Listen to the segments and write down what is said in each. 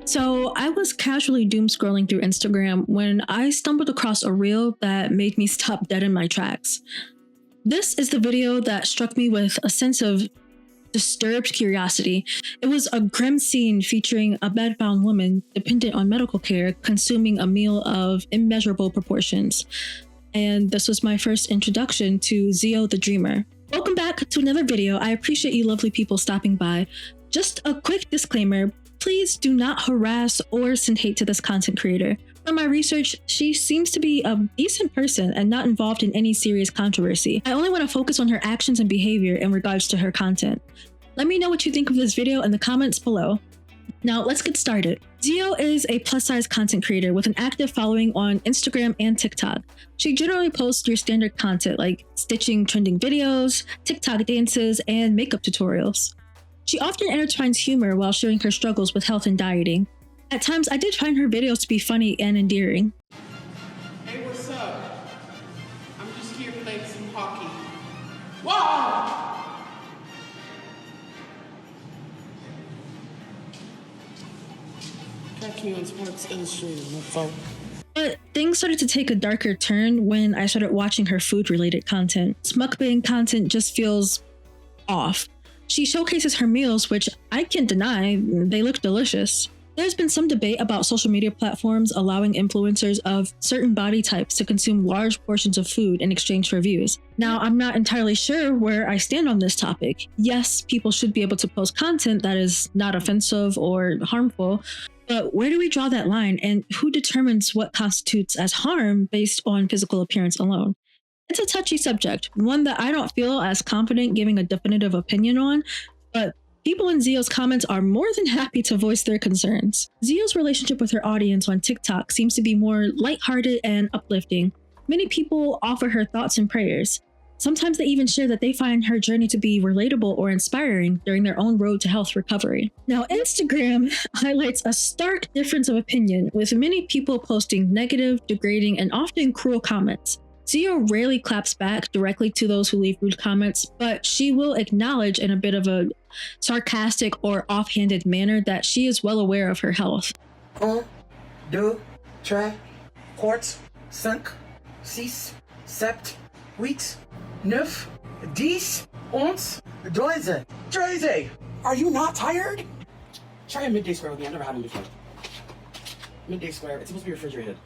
So I was casually doom scrolling through Instagram when I stumbled across a reel that made me stop dead in my tracks. This is the video that struck me with a sense of disturbed curiosity. It was a grim scene featuring a bedbound woman dependent on medical care consuming a meal of immeasurable proportions. And this was my first introduction to Xio the Dreamer. Welcome back to another video. I appreciate you lovely people stopping by. Just a quick disclaimer, please do not harass or send hate to this content creator. From my research, she seems to be a decent person and not involved in any serious controversy. I only want to focus on her actions and behavior in regards to her content. Let me know what you think of this video in the comments below. Now let's get started. Xio is a plus-size content creator with an active following on Instagram and TikTok. She generally posts your standard content like stitching trending videos, TikTok dances, and makeup tutorials. She often intertwines humor while sharing her struggles with health and dieting. At times, I did find her videos to be funny and endearing. Hey, what's up? I'm just here playing some hockey. Wow! Track you on Sports Illustrated, my phone. But things started to take a darker turn when I started watching her food-related content. Mukbang content just feels off. She showcases her meals, which I can't deny, they look delicious. There's been some debate about social media platforms allowing influencers of certain body types to consume large portions of food in exchange for views. Now, I'm not entirely sure where I stand on this topic. Yes, people should be able to post content that is not offensive or harmful, but where do we draw that line, and who determines what constitutes as harm based on physical appearance alone? It's a touchy subject, one that I don't feel as confident giving a definitive opinion on, but people in Xio's comments are more than happy to voice their concerns. Xio's relationship with her audience on TikTok seems to be more lighthearted and uplifting. Many people offer her thoughts and prayers. Sometimes they even share that they find her journey to be relatable or inspiring during their own road to health recovery. Now, Instagram highlights a stark difference of opinion, with many people posting negative, degrading, and often cruel comments. Xio rarely claps back directly to those who leave rude comments, but she will acknowledge in a bit of a sarcastic or offhanded manner that she is well aware of her health. 1, 2, 3, 4, 5, 6, 7, 8, 9, 10, 11, 12, 13. Are you not tired? Try a midday square with me. I've never had one before. Midday square. It's supposed to be refrigerated.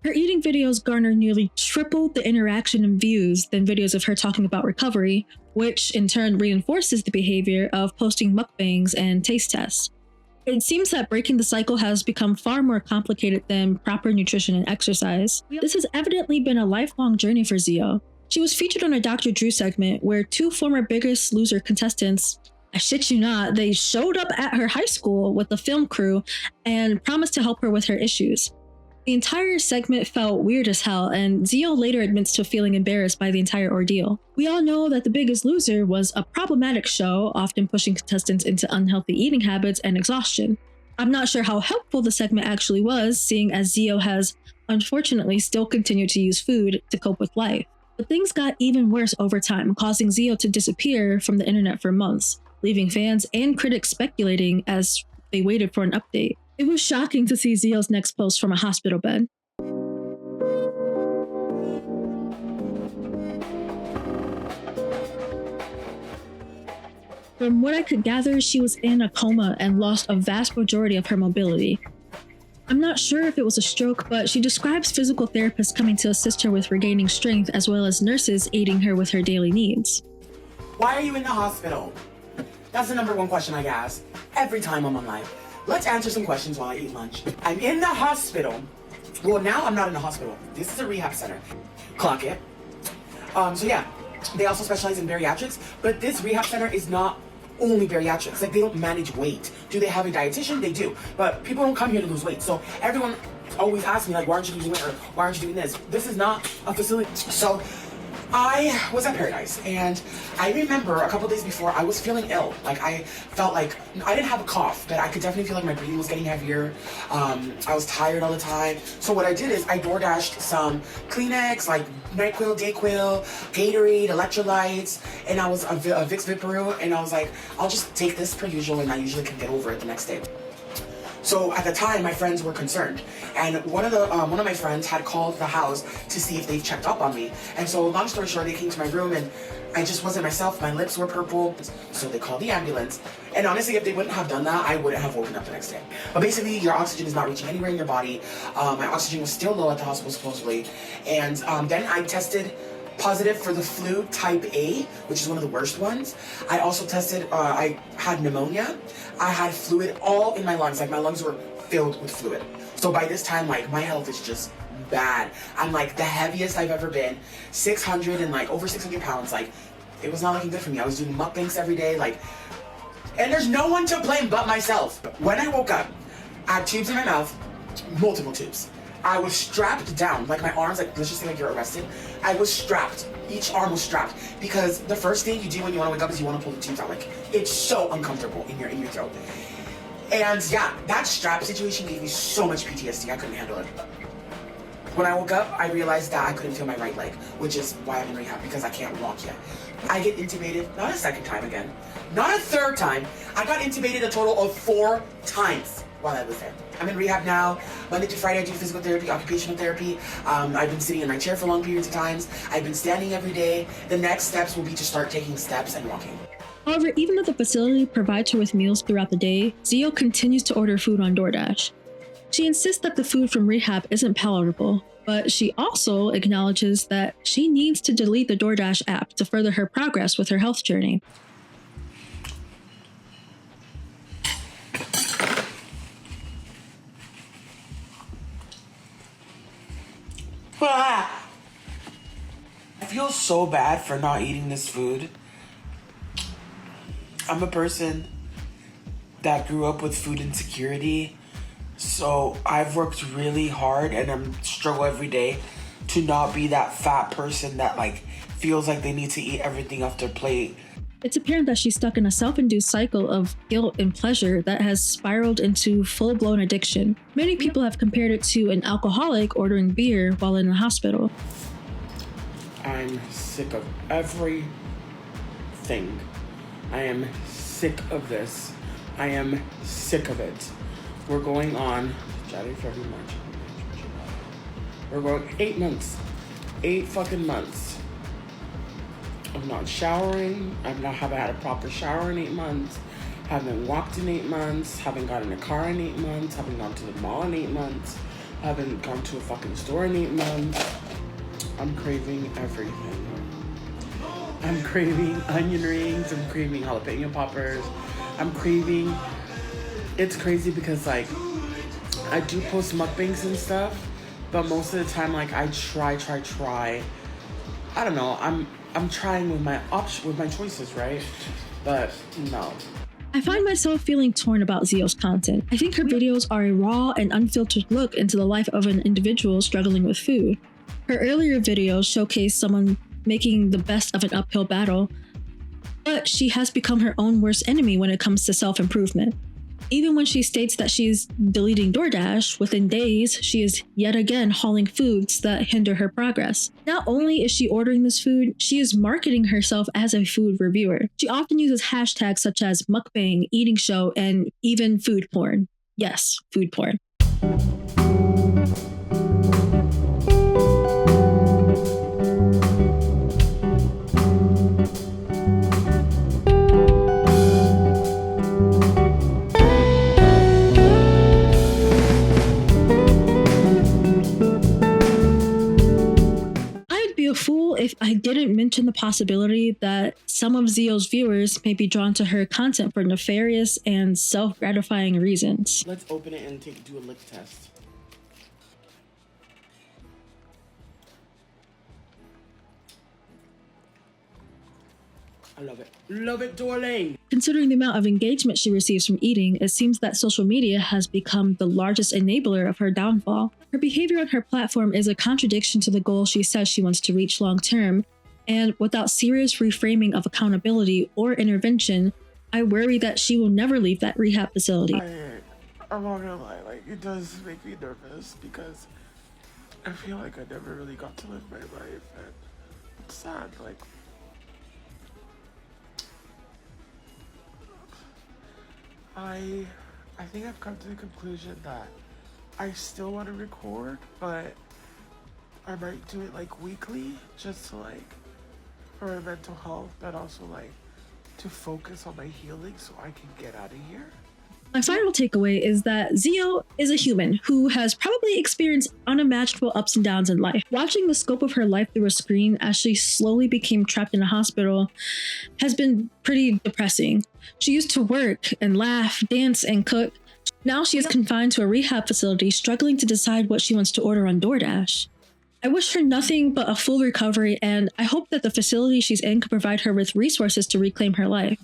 Her eating videos garner nearly triple the interaction and views than videos of her talking about recovery, which in turn reinforces the behavior of posting mukbangs and taste tests. It seems that breaking the cycle has become far more complicated than proper nutrition and exercise. This has evidently been a lifelong journey for Xio. She was featured on a Dr. Drew segment where two former Biggest Loser contestants, I shit you not, they showed up at her high school with the film crew and promised to help her with her issues. The entire segment felt weird as hell, and Xio later admits to feeling embarrassed by the entire ordeal. We all know that The Biggest Loser was a problematic show, often pushing contestants into unhealthy eating habits and exhaustion. I'm not sure how helpful the segment actually was, seeing as Xio has, unfortunately, still continued to use food to cope with life. But things got even worse over time, causing Xio to disappear from the internet for months, leaving fans and critics speculating as they waited for an update. It was shocking to see Xio's next post from a hospital bed. From what I could gather, she was in a coma and lost a vast majority of her mobility. I'm not sure if it was a stroke, but she describes physical therapists coming to assist her with regaining strength, as well as nurses aiding her with her daily needs. Why are you in the hospital? That's the number one question I get asked every time I'm on live. Let's answer some questions while I eat lunch. I'm in the hospital. Well, now I'm not in the hospital. This is a rehab center. Clock it. So yeah, they also specialize in bariatrics, but this rehab center is not only bariatrics. Like, they don't manage weight. Do they have a dietitian? They do. But people don't come here to lose weight. So everyone always asks me, like, why aren't you losing weight, or why aren't you doing this? This is not a facility. So I was at Paradise, and I remember a couple days before I was feeling ill. Like, I felt like, I didn't have a cough, but I could definitely feel like my breathing was getting heavier. I was tired all the time. So what I did is I DoorDashed some Kleenex, like NyQuil, DayQuil, Gatorade, electrolytes, and I was a Vicks Vaporub, and I was like, I'll just take this per usual, and I usually can get over it the next day. So at the time, my friends were concerned, and one of my friends had called the house to see if they've checked up on me. And so, long story short, they came to my room, and I just wasn't myself. My lips were purple, so they called the ambulance. And honestly, if they wouldn't have done that, I wouldn't have woken up the next day. But basically, your oxygen is not reaching anywhere in your body. My oxygen was still low at the hospital, supposedly, and then I tested positive for the flu type A, which is one of the worst ones. I also tested, I had pneumonia. I had fluid all in my lungs, like my lungs were filled with fluid. So by this time, like, my health is just bad. I'm like the heaviest I've ever been, 600 and like over 600 pounds. Like, it was not looking good for me. I was doing mukbangs every day, like, and there's no one to blame but myself. When I woke up, I had tubes in my mouth, multiple tubes. I was strapped down, like my arms, like, let's just say like you're arrested. I was strapped, each arm was strapped, because the first thing you do when you want to wake up is you want to pull the tubes out. Like, it's so uncomfortable in your throat. And yeah, that strap situation gave me so much PTSD, I couldn't handle it. When I woke up, I realized that I couldn't feel my right leg, which is why I'm in rehab, because I can't walk yet. I get intubated, not a second time again, not a third time. I got intubated a total of 4 times while I was there. I'm in rehab now. Monday to Friday I do physical therapy, occupational therapy. I've been sitting in my chair for long periods of times. I've been standing every day. The next steps will be to start taking steps and walking. However, even though the facility provides her with meals throughout the day, Xio continues to order food on DoorDash. She insists that the food from rehab isn't palatable, but she also acknowledges that she needs to delete the DoorDash app to further her progress with her health journey. I feel so bad for not eating this food. I'm a person that grew up with food insecurity, so I've worked really hard and I'm struggle every day to not be that fat person that like feels like they need to eat everything off their plate. It's apparent that she's stuck in a self-induced cycle of guilt and pleasure that has spiraled into full-blown addiction. Many people have compared it to an alcoholic ordering beer while in the hospital. I'm sick of everything. I am sick of this. I am sick of it. We're going on January, February, March. We're going 8 months. 8 fucking months. I'm not showering. Haven't had a proper shower in 8 months. Haven't walked in 8 months. Haven't got in a car in 8 months. Haven't gone to the mall in 8 months. Haven't gone to a fucking store in 8 months. I'm craving everything. I'm craving onion rings. I'm craving jalapeno poppers. I'm craving... It's crazy because, like, I do post mukbangs and stuff, but most of the time, like, I try. I don't know. I'm trying with my choices, right? But no. I find myself feeling torn about Xio's content. I think her videos are a raw and unfiltered look into the life of an individual struggling with food. Her earlier videos showcase someone making the best of an uphill battle, but she has become her own worst enemy when it comes to self-improvement. Even when she states that she's deleting DoorDash, within days, she is yet again hauling foods that hinder her progress. Not only is she ordering this food, she is marketing herself as a food reviewer. She often uses hashtags such as mukbang, eating show, and even food porn. Yes, food porn. If I didn't mention the possibility that some of Xio's viewers may be drawn to her content for nefarious and self-gratifying reasons. Let's open it and do a lick test. I love it. Love it, darling. Considering the amount of engagement she receives from eating, it seems that social media has become the largest enabler of her downfall. Her behavior on her platform is a contradiction to the goal she says she wants to reach long term, and without serious reframing of accountability or intervention, I worry that she will never leave that rehab facility. I'm not gonna lie, like, it does make me nervous because I feel like I never really got to live my life, and it's sad, like, I I think I've come to the conclusion that I still want to record, but I might do it like weekly, just to like for my mental health, but also like to focus on my healing so I can get out of here. My final takeaway is that Xio is a human who has probably experienced unimaginable ups and downs in life. Watching the scope of her life through a screen as she slowly became trapped in a hospital has been pretty depressing. She used to work and laugh, dance, and cook. Now she is confined to a rehab facility, struggling to decide what she wants to order on DoorDash. I wish her nothing but a full recovery, and I hope that the facility she's in can provide her with resources to reclaim her life.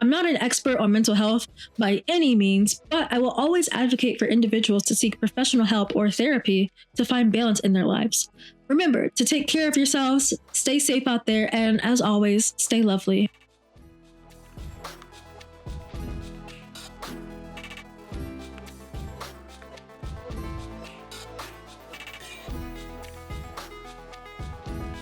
I'm not an expert on mental health by any means, but I will always advocate for individuals to seek professional help or therapy to find balance in their lives. Remember to take care of yourselves, stay safe out there, and as always, stay lovely.